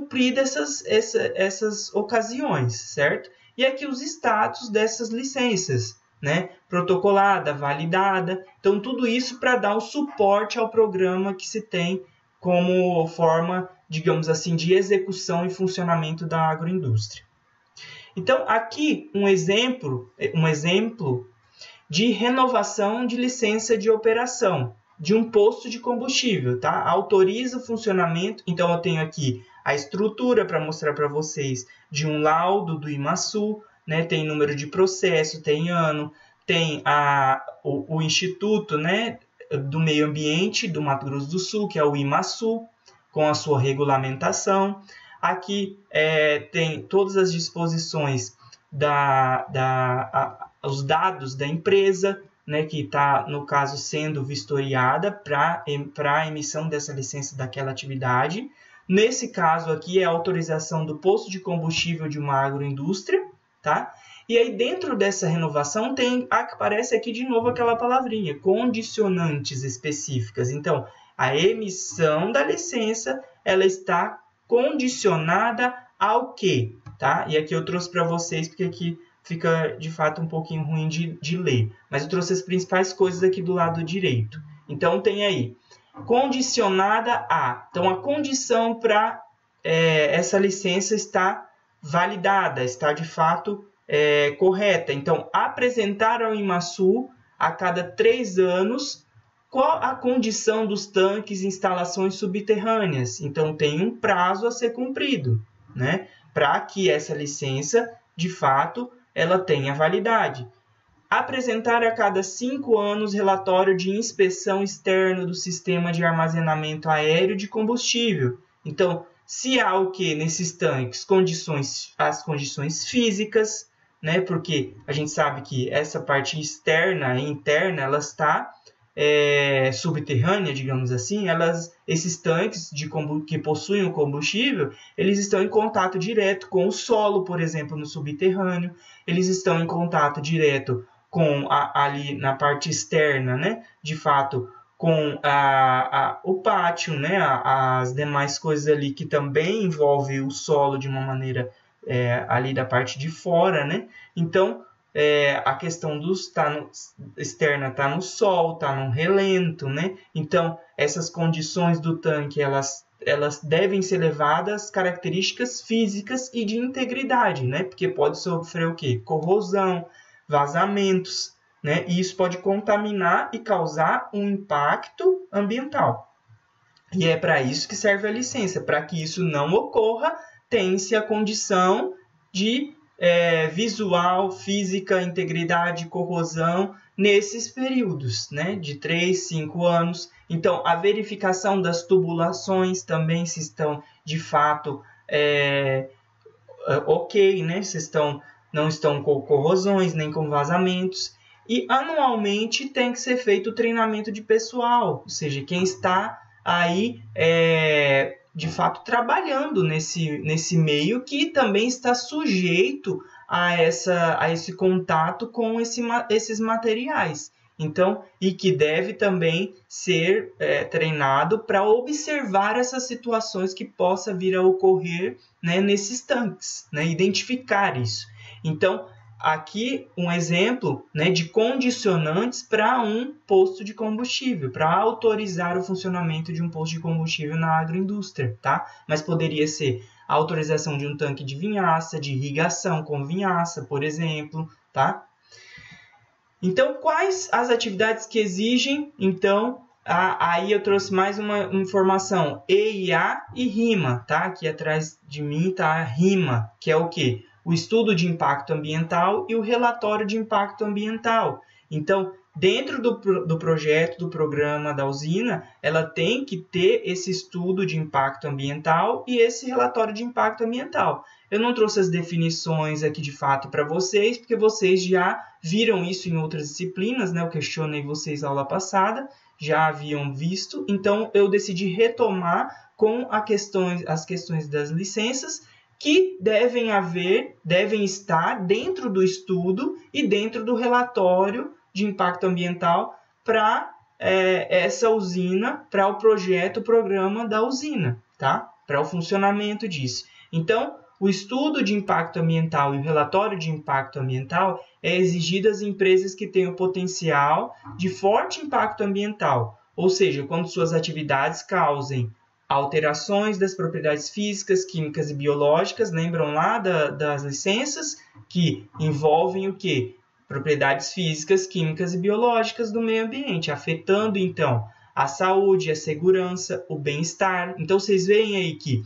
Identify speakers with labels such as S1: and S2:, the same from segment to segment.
S1: cumprida essas ocasiões, certo? E aqui os status dessas licenças, né? Protocolada, validada. Então, tudo isso para dar o suporte ao programa que se tem como forma, digamos assim, de execução e funcionamento da agroindústria. Então, aqui um exemplo de renovação de licença de operação de um posto de combustível, tá? Autoriza o funcionamento. Então, eu tenho aqui a estrutura para mostrar para vocês de um laudo do IMASU, né? Tem número de processo, tem ano, tem o Instituto, né, do Meio Ambiente do Mato Grosso do Sul, que é o IMASU, com a sua regulamentação. Aqui tem todas as disposições, os dados da empresa, né, que está, no caso, sendo vistoriada para a emissão dessa licença daquela atividade. Nesse caso aqui é a autorização do posto de combustível de uma agroindústria, tá? E aí dentro dessa renovação aparece aqui de novo aquela palavrinha, condicionantes específicas. Então, a emissão da licença, ela está condicionada ao quê? Tá? E aqui eu trouxe para vocês, porque aqui fica de fato um pouquinho ruim de ler. Mas eu trouxe as principais coisas aqui do lado direito. Então, tem aí, condicionada a. Então, a condição para essa licença está validada, está de fato correta. Então, apresentar ao IMASU a cada 3 anos qual a condição dos tanques e instalações subterrâneas. Então, tem um prazo a ser cumprido, né? Para que essa licença, de fato, ela tenha validade. Apresentar a cada 5 anos relatório de inspeção externa do sistema de armazenamento aéreo de combustível. Então, se há o que nesses tanques? As condições físicas, né? Porque a gente sabe que essa parte externa e interna, ela está subterrânea, digamos assim. Esses tanques que possuem o combustível, eles estão em contato direto com o solo, por exemplo, no subterrâneo. Eles estão em contato direto com ali na parte externa, né? De fato, com o pátio, né? As demais coisas ali que também envolvem o solo de uma maneira ali da parte de fora, né? Então, a questão externa está no sol, está no relento, né? Então, essas condições do tanque, elas devem ser levadas às características físicas e de integridade, né? Porque pode sofrer o quê? Corrosão, vazamentos, né? E isso pode contaminar e causar um impacto ambiental. E é para isso que serve a licença. Para que isso não ocorra, tem-se a condição de visual, física, integridade, corrosão, nesses períodos, né? De 3, 5 anos. Então, a verificação das tubulações também, se estão, de fato, ok, né? Se não estão com corrosões, nem com vazamentos. E, anualmente, tem que ser feito o treinamento de pessoal, ou seja, quem está aí de fato trabalhando nesse meio, que também está sujeito a esse contato com esses materiais. Então, e que deve também ser treinado para observar essas situações que possa vir a ocorrer, né, nesses tanques, né, identificar isso. Então, aqui um exemplo, né, de condicionantes para um posto de combustível, para autorizar o funcionamento de um posto de combustível na agroindústria, tá? Mas poderia ser a autorização de um tanque de vinhaça, de irrigação com vinhaça, por exemplo, tá? Então, quais as atividades que exigem? Então, aí eu trouxe mais uma informação, EIA e RIMA, tá? Aqui atrás de mim tá a RIMA, que é o quê? O estudo de impacto ambiental e o relatório de impacto ambiental. Então, dentro do projeto, do programa da usina, ela tem que ter esse estudo de impacto ambiental e esse relatório de impacto ambiental. Eu não trouxe as definições aqui de fato para vocês, porque vocês já viram isso em outras disciplinas, né? Eu questionei vocês na aula passada, já haviam visto. Então, eu decidi retomar com as questões das licenças, que devem estar dentro do estudo e dentro do relatório de impacto ambiental para essa usina, para o programa da usina, tá? para o funcionamento disso. Então, o estudo de impacto ambiental e o relatório de impacto ambiental é exigido às empresas que têm o potencial de forte impacto ambiental, ou seja, quando suas atividades causem alterações das propriedades físicas, químicas e biológicas, lembram lá das licenças, que envolvem o quê? Propriedades físicas, químicas e biológicas do meio ambiente, afetando, então, a saúde, a segurança, o bem-estar. Então, vocês veem aí que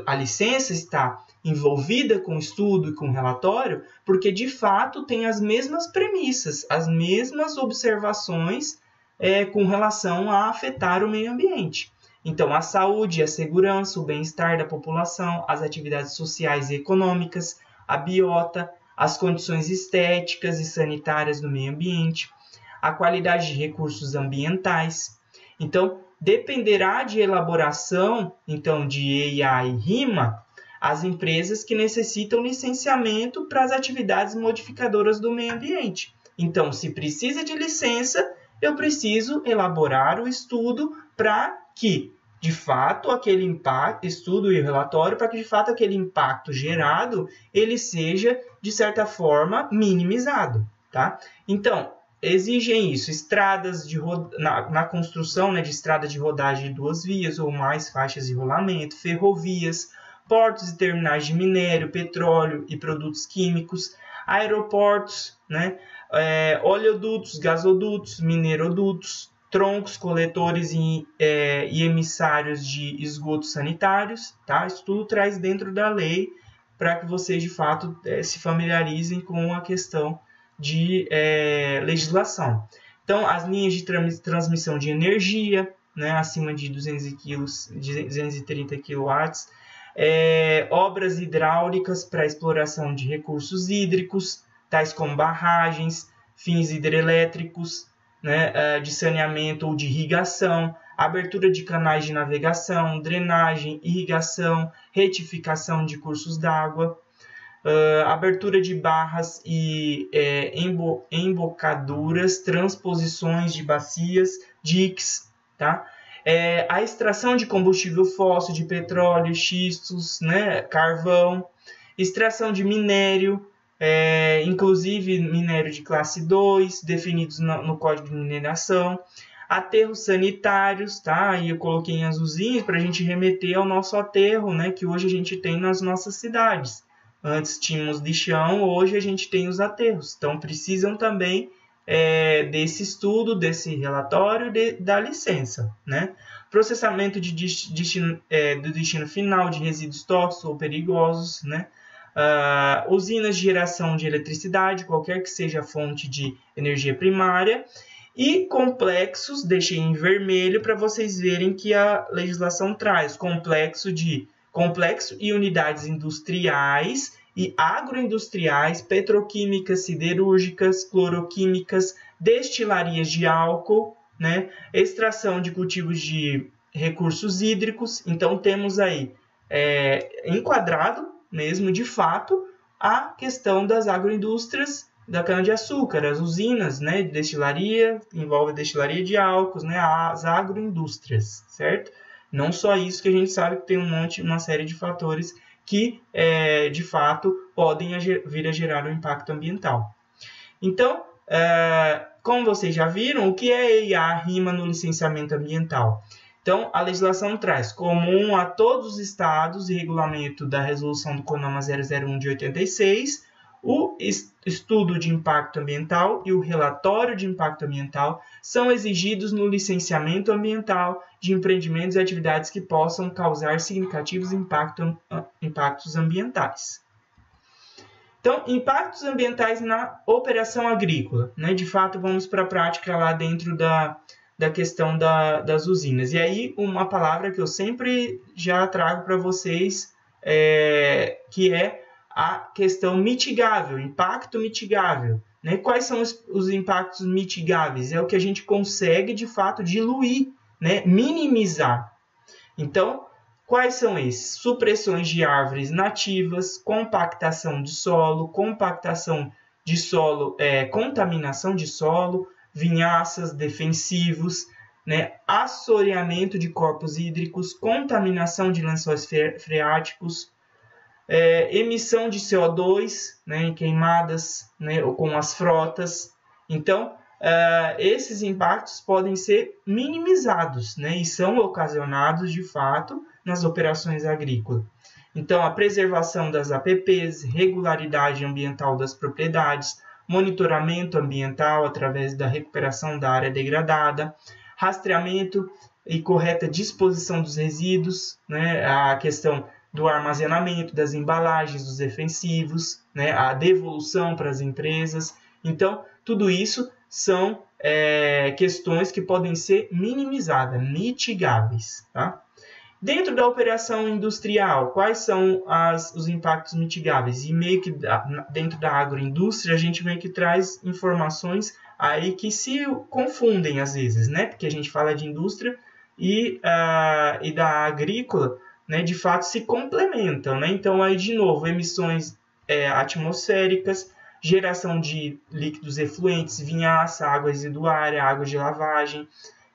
S1: a licença está envolvida com o estudo e com o relatório, porque, de fato, tem as mesmas premissas, as mesmas observações com relação a afetar o meio ambiente. Então, a saúde, a segurança, o bem-estar da população, as atividades sociais e econômicas, a biota, as condições estéticas e sanitárias do meio ambiente, a qualidade de recursos ambientais. Então, dependerá de elaboração então, de EIA e RIMA, as empresas que necessitam licenciamento para as atividades modificadoras do meio ambiente. Então, se precisa de licença, eu preciso elaborar o estudo para que, de fato, aquele impacto, estudo e relatório, para que, de fato, aquele impacto gerado, ele seja, de certa forma, minimizado, tá? Então, exigem isso, estradas na construção, né, de estrada de rodagem de 2 vias ou mais faixas de rolamento, ferrovias, portos e terminais de minério, petróleo e produtos químicos, aeroportos, né, oleodutos, gasodutos, minerodutos, troncos, coletores e emissários de esgotos sanitários, tá? Isso tudo traz dentro da lei para que vocês, de fato, se familiarizem com a questão de legislação. Então, as linhas de transmissão de energia, né, acima de 230 kW, obras hidráulicas para exploração de recursos hídricos, tais como barragens, fins hidrelétricos, né, de saneamento ou de irrigação, abertura de canais de navegação, drenagem, irrigação, retificação de cursos d'água, abertura de barras e embocaduras, transposições de bacias, diques, tá? A extração de combustível fóssil, de petróleo, xistos, né, carvão, extração de minério, inclusive minério de classe 2, definidos no Código de Mineração, aterros sanitários, tá? E eu coloquei em azulzinho para a gente remeter ao nosso aterro, né, que hoje a gente tem nas nossas cidades. Antes tínhamos lixão, hoje a gente tem os aterros. Então, precisam também desse estudo, desse relatório, da licença, né? Processamento do destino final de resíduos tóxicos ou perigosos, né? Usinas de geração de eletricidade, qualquer que seja a fonte de energia primária, e complexos, deixei em vermelho para vocês verem que a legislação traz complexo e unidades industriais e agroindustriais, petroquímicas, siderúrgicas, cloroquímicas, destilarias de álcool, né? Extração de cultivos de recursos hídricos. Então, temos aí enquadrado mesmo, de fato, a questão das agroindústrias da cana-de-açúcar, as usinas, né, de destilaria, envolve a destilaria de álcools, né, as agroindústrias, certo? Não só isso, que a gente sabe que tem uma série de fatores que, de fato, podem vir a gerar um impacto ambiental. Então, como vocês já viram, o que é EIA, RIMA no licenciamento ambiental? Então, a legislação traz comum a todos os estados e regulamento da resolução do CONAMA 001 de 86, o estudo de impacto ambiental e o relatório de impacto ambiental são exigidos no licenciamento ambiental de empreendimentos e atividades que possam causar significativos impactos ambientais. Então, impactos ambientais na operação agrícola, né? De fato, vamos para a prática lá dentro da questão das usinas. E aí, uma palavra que eu sempre já trago para vocês, que é a questão mitigável, impacto mitigável, né? Quais são os impactos mitigáveis? É o que a gente consegue, de fato, diluir, né? Minimizar. Então, quais são esses? Supressões de árvores nativas, compactação de solo, contaminação de solo, vinhaças, defensivos, né, assoreamento de corpos hídricos, contaminação de lençóis freáticos, emissão de CO2, né, em queimadas, né, ou com as frotas. Então, esses impactos podem ser minimizados, né, e são ocasionados, de fato, nas operações agrícolas. Então, a preservação das APPs, regularidade ambiental das propriedades, monitoramento ambiental através da recuperação da área degradada, rastreamento e correta disposição dos resíduos, né, a questão do armazenamento, das embalagens, dos defensivos, né, a devolução para as empresas. Então, tudo isso são questões que podem ser minimizadas, mitigáveis. Tá? Dentro da operação industrial, quais são os impactos mitigáveis? E meio que dentro da agroindústria, a gente meio que traz informações aí que se confundem às vezes, né? Porque a gente fala de indústria e da agrícola, né, de fato se complementam, né? Então, aí, de novo, emissões atmosféricas, geração de líquidos efluentes, vinhaça, água residuária, água de lavagem,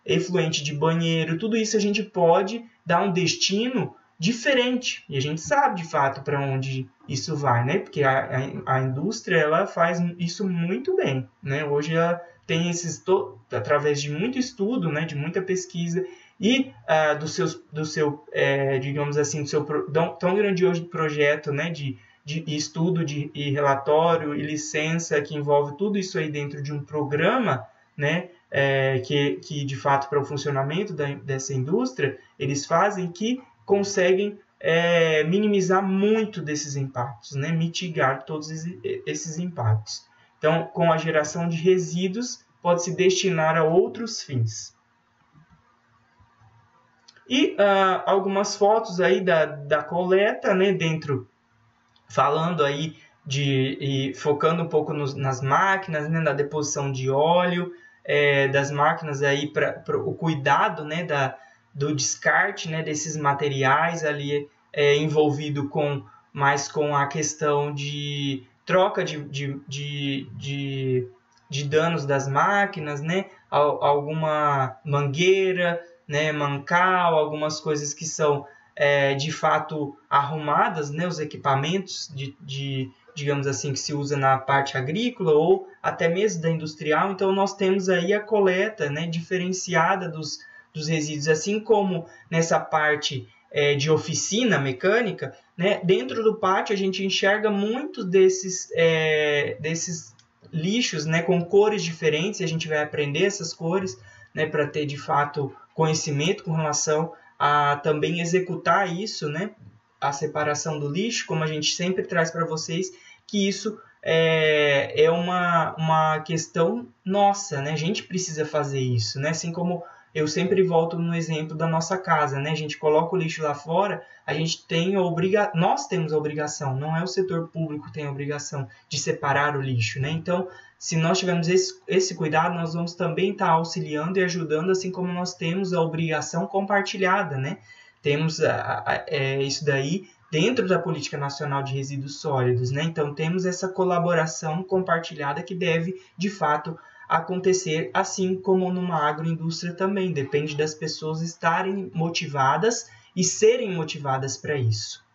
S1: efluente de banheiro, tudo isso a gente pode dar um destino diferente. E a gente sabe, de fato, para onde isso vai, né? Porque a indústria, ela faz isso muito bem, né? Hoje ela tem através de muito estudo, né, de muita pesquisa, e digamos assim, do seu tão grandioso projeto, né, de estudo e relatório e licença, que envolve tudo isso aí dentro de um programa, né, que de fato, para o funcionamento dessa indústria, eles fazem, que conseguem minimizar muito desses impactos, né, mitigar todos esses impactos. Então, com a geração de resíduos, pode-se destinar a outros fins. E algumas fotos aí da coleta, né, falando aí focando um pouco nas máquinas, né, na deposição de óleo, das máquinas aí para o cuidado, né, do descarte, né, desses materiais ali, envolvido mais com a questão de troca de danos das máquinas, né, alguma mangueira, né, mancal, algumas coisas que são de fato arrumadas, né, os equipamentos digamos assim, que se usa na parte agrícola ou até mesmo da industrial. Então, nós temos aí a coleta, né, diferenciada dos resíduos, assim como nessa parte de oficina mecânica, né, dentro do pátio a gente enxerga muitos desses lixos, né, com cores diferentes, e a gente vai aprender essas cores, né, para ter de fato conhecimento com relação a também executar isso, né, a separação do lixo, como a gente sempre traz para vocês, que isso é uma questão nossa, né? A gente precisa fazer isso, né? Assim como eu sempre volto no exemplo da nossa casa, né? A gente coloca o lixo lá fora, nós temos a obrigação, não é o setor público que tem a obrigação de separar o lixo, né? Então, se nós tivermos esse cuidado, nós vamos também estar auxiliando e ajudando, assim como nós temos a obrigação compartilhada, né? Temos isso daí dentro da Política Nacional de Resíduos Sólidos, né? Então, temos essa colaboração compartilhada que deve, de fato, acontecer, assim como numa agroindústria também. Depende das pessoas estarem motivadas e serem motivadas para isso.